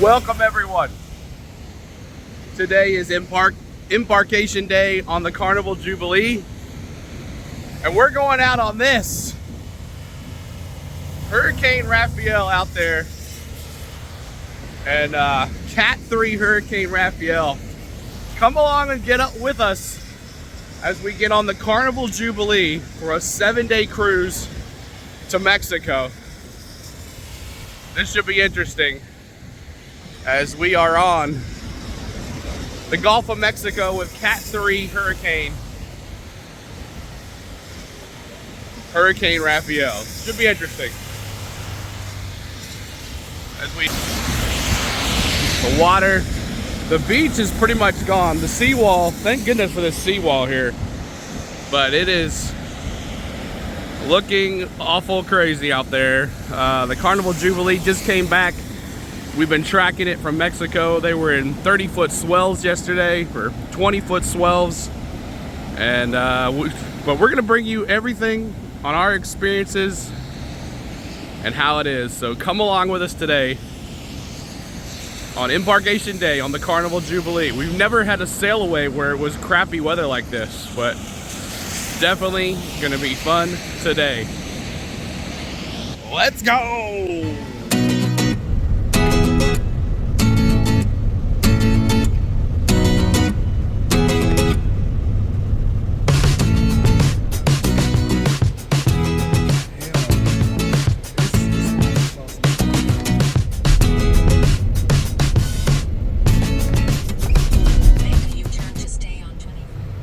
Welcome everyone. Today is Embarkation Day on the Carnival Jubilee, and we're going out on this Hurricane Rafael out there, and Cat 3 Hurricane Rafael. Come along and get up with us as we get on the Carnival Jubilee for a 7-day cruise to Mexico. This should be interesting as we are on the Gulf of Mexico with Cat 3 Hurricane Rafael. Should be interesting. As the water, the beach is pretty much gone. The seawall, thank goodness for this seawall here, but it is looking awful crazy out there. The Carnival Jubilee just came back. We've been tracking it from Mexico. They were in 30-foot swells yesterday, or 20-foot swells, and but we're gonna bring you everything on our experiences and how it is. So come along with us today on Embarkation Day on the Carnival Jubilee. We've never had a Sailway where it was crappy weather like this, but definitely gonna be fun today. Let's go!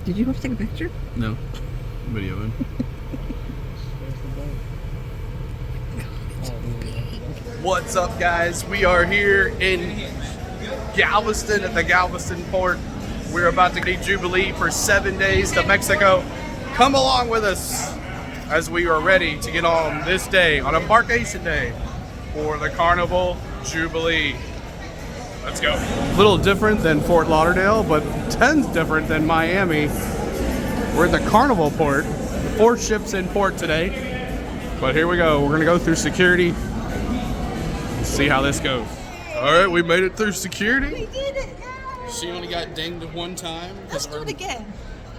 Did you want to take a picture? No. Videoing. What's up, guys? We are here in Galveston at the Galveston port. We're about to get Jubilee for 7 days to Mexico. Come along with us as we are ready to get on this day, on Embarkation Day, for the Carnival Jubilee. Let's go. A little different than Fort Lauderdale, but tons different than Miami. We're at the Carnival port. 4 ships in port today. But here we go. We're gonna go through security. See how this goes. All right, we made it through security. We did it, yeah. She only got dinged one time. Let's do it again.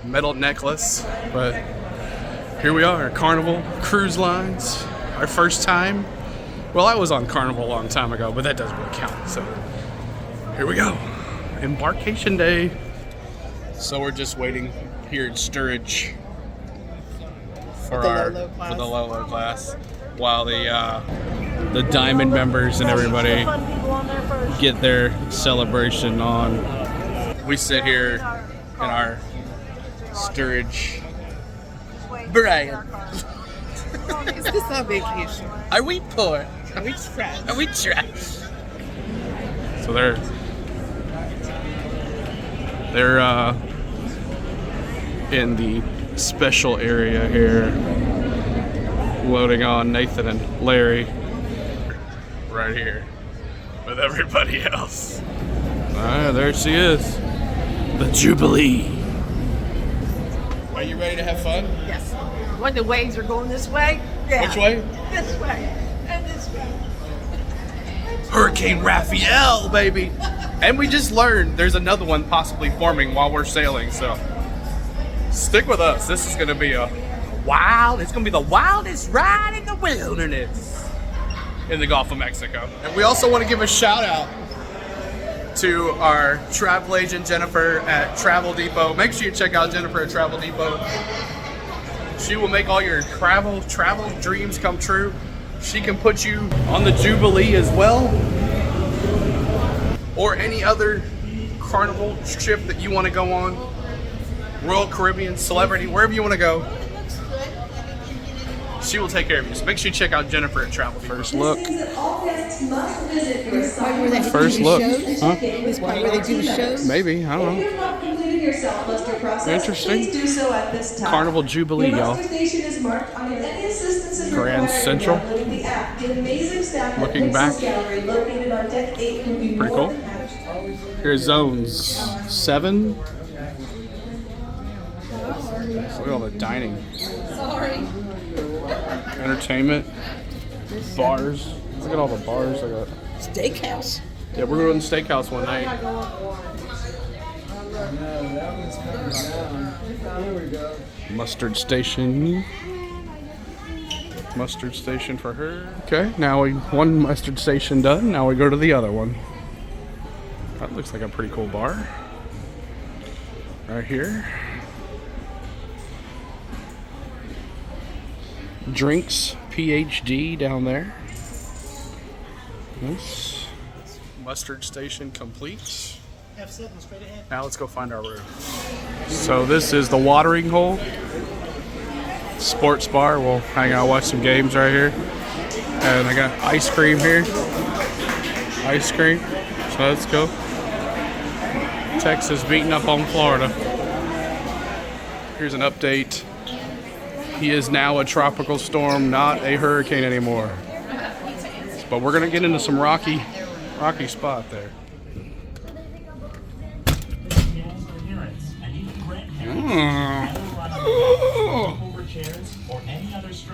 Metal necklace, but here we are, Carnival Cruise Lines. Our first time. Well, I was on Carnival a long time ago, but that doesn't really count, so. Here we go, Embarkation Day. So we're just waiting here in Sturridge for the Lolo class, while the Diamond members and everybody get their celebration on. We sit here in our Sturridge. Brian, Is this our vacation? are we poor? Are we trash? Are we trash? So they're in the special area here, loading on Nathan and Larry right here with everybody else. There she is, the Jubilee. Are you ready to have fun? Yes. When the waves are going this way? Yeah. Which way? This way. And this way. Hurricane Rafael, baby. And we just learned there's another one possibly forming while we're sailing, so stick with us. This is gonna be it's gonna be the wildest ride in the wilderness in the Gulf of Mexico. And we also want to give a shout out to our travel agent Jennifer at Travel Depot. Make sure you check out Jennifer at Travel Depot. She will make all your travel dreams come true. She can put you on the Jubilee as well, or any other Carnival ship that you want to go on, Royal Caribbean, Celebrity, wherever you want to go. She will take care of you. So make sure you check out Jennifer at Travel. First look. First look. Huh? This part where they do the shows? Maybe, I don't know. Interesting. Carnival Jubilee, y'all. Grand Central. Looking back. Pretty cool. Here's zones 7. Look at all the dining. Sorry. Entertainment. Bars. Look at all the bars I got. Steakhouse. Yeah, we're going to the steakhouse one night. There we go. Mustard station. Mustard station for her. Okay, now one mustard station done. Now we go to the other one. That looks like a pretty cool bar. Right here. Drinks PhD down there. Nice. Mustard station complete. Now let's go find our room. So this is the watering hole. Sports bar. We'll hang out, watch some games right here. And I got ice cream here. Ice cream. So let's go. Texas beating up on Florida. Here's an update. He is now a tropical storm, not a hurricane anymore. But we're gonna get into some rocky spot there.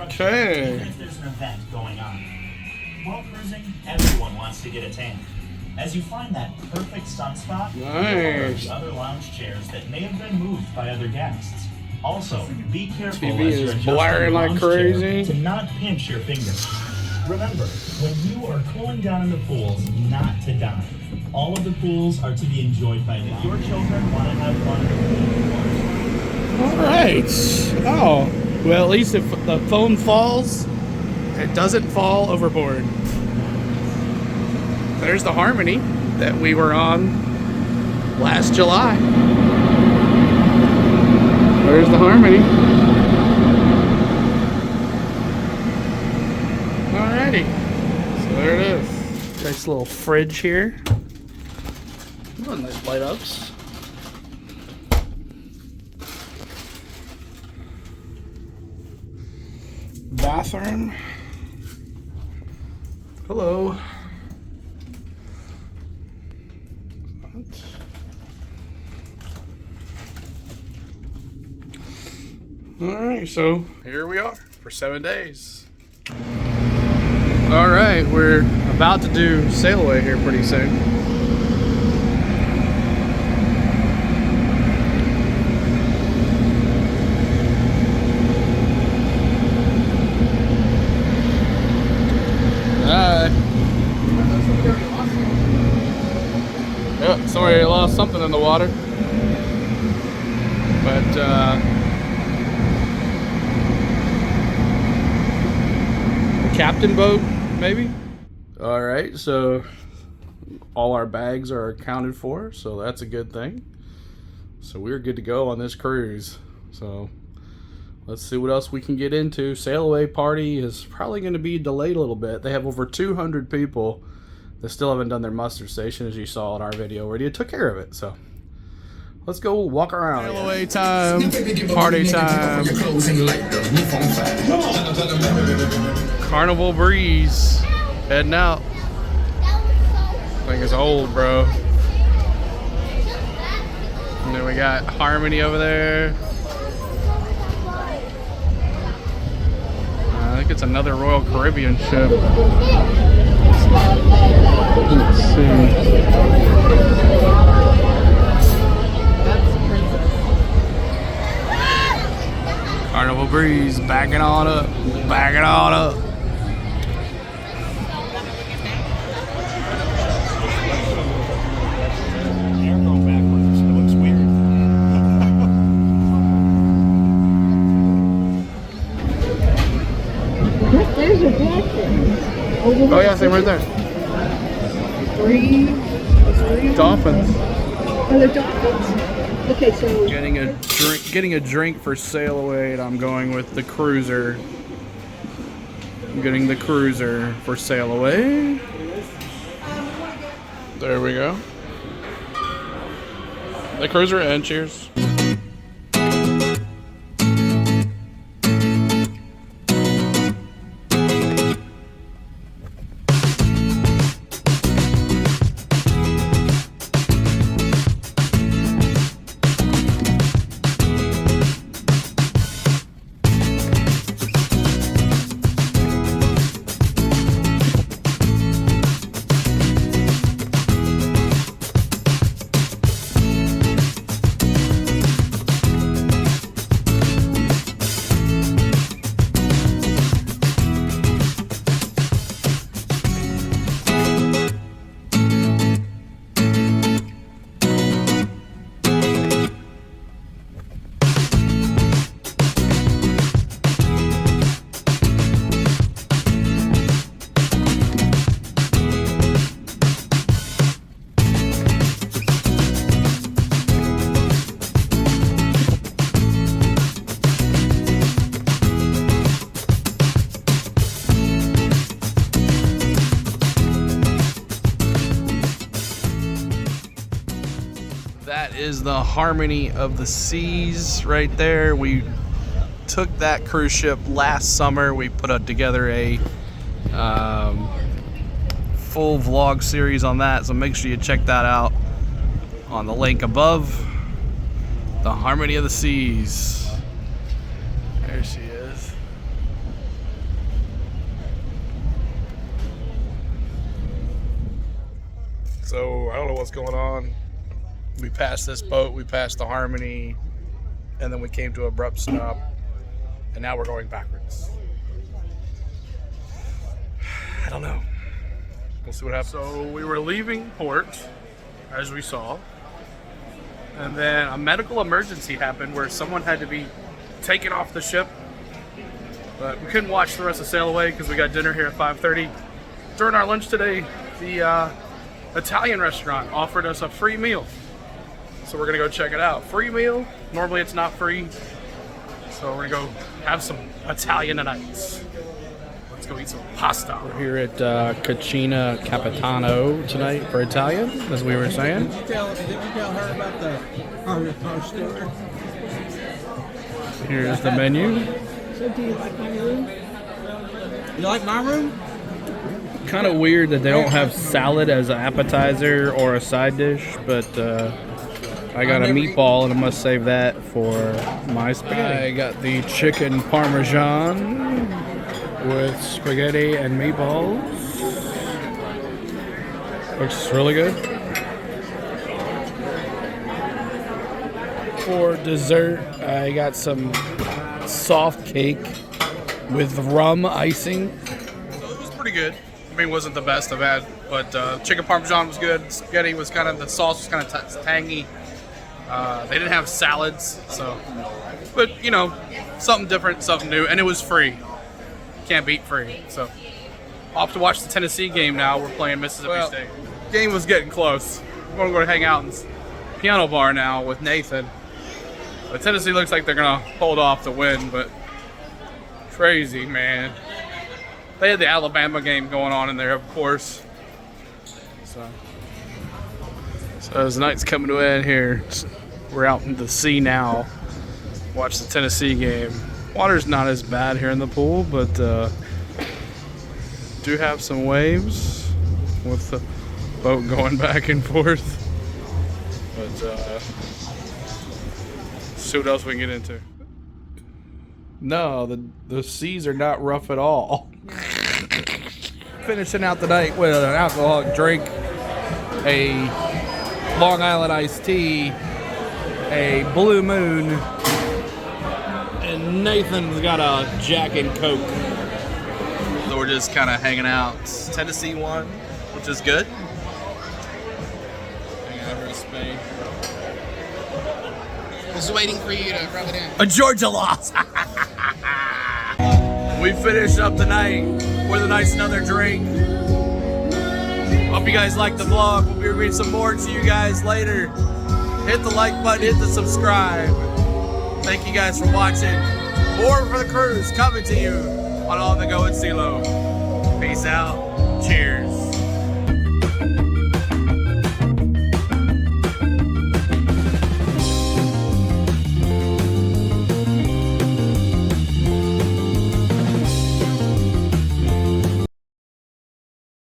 Okay. There's an event going on. While cruising, everyone wants to get a tan. As you find that perfect sun spot, Nice. the other lounge chairs that may have been moved by other guests. Also, be careful TV as you're is adjusting blaring the like lounge crazy. chair to not pinch your fingers. Remember, when you are cooling down in the pools, not to dive. All of the pools are to be enjoyed by you. If your children want to have fun, All right. Oh, well, at least if the phone falls, it doesn't fall overboard. There's the Harmony that we were on last July. There's the Harmony. Alrighty. So there it is. Nice little fridge here. Oh, nice light ups. Bathroom. Hello. Alright, so here we are for 7 days. Alright, we're about to do Sailway here pretty soon. Yep, somebody lost something in the water. But captain boat, maybe? Alright, so all our bags are accounted for, so that's a good thing. So we're good to go on this cruise. So let's see what else we can get into. Sailway party is probably going to be delayed a little bit. They have over 200 people that still haven't done their muster station, as you saw in our video where you took care of it. So let's go walk around. Sailway time, party time. Carnival breeze, heading out. Thing is old, bro. And then we got Harmony over there. I think it's another Royal Caribbean ship. Let's see. Carnival breeze, backing on up, backing on up. There's a dolphin. Oh yeah, same right there. Three. Dolphins. Are there dolphins? Okay, so Getting a drink for Sailaway, and I'm going with the cruiser. I'm getting the cruiser for Sailaway. There we go. The cruiser, and cheers. is the Harmony of the Seas right there. We took that cruise ship last summer. We put together a full vlog series on that, so make sure you check that out on the link above. The Harmony of the Seas. There she is. So I don't know what's going on. We passed this boat, we passed the Harmony, and then we came to an abrupt stop, and now we're going backwards. I don't know. We'll see what happens. So we were leaving port, as we saw, and then a medical emergency happened where someone had to be taken off the ship. But we couldn't watch the rest of Sailway because we got dinner here at 5:30. During our lunch today, the Italian restaurant offered us a free meal. So we're gonna go check it out. Free meal. Normally it's not free. So we're gonna go have some Italian tonight. Let's go eat some pasta. We're here at Cucina Capitano tonight for Italian, as we were saying. Did you tell her about our story? Here's the menu. So do you like my room? You like my room? Kind of weird that they don't have salad as an appetizer or a side dish, but I got a meatball and I must save that for my spaghetti. I got the chicken parmesan with spaghetti and meatballs. Looks really good. For dessert, I got some soft cake with rum icing. So it was pretty good. I mean, it wasn't the best I've had, but chicken parmesan was good. Spaghetti was kind of, the sauce was kind of tangy. They didn't have salads, so, but you know, something different, something new, and it was free. Can't beat free. So I'll have to watch the Tennessee game now. We're playing Mississippi State. Game was getting close. We're gonna go hang out in the piano bar now with Nathan. But Tennessee looks like they're gonna hold off the win, but crazy, man. They had the Alabama game going on in there, of course. So as the night's coming to an end here, we're out in the sea now. Watch the Tennessee game. Water's not as bad here in the pool, but do have some waves with the boat going back and forth. But see what else we can get into. No, the seas are not rough at all. Finishing out the night with an alcoholic drink, a Long Island iced tea, a Blue Moon, and Nathan's got a Jack and Coke. So we're just kind of hanging out. Tennessee won, which is good. Hanging out here in Spain. Just waiting for you to rub it in. A Georgia loss. We finished up the night with a nice another drink. Hope you guys liked the vlog. We'll be reading some more to you guys later. Hit the like button, hit the subscribe. Thank you guys for watching. More for the cruise coming to you on On The Go at CeeLo. Peace out. Cheers.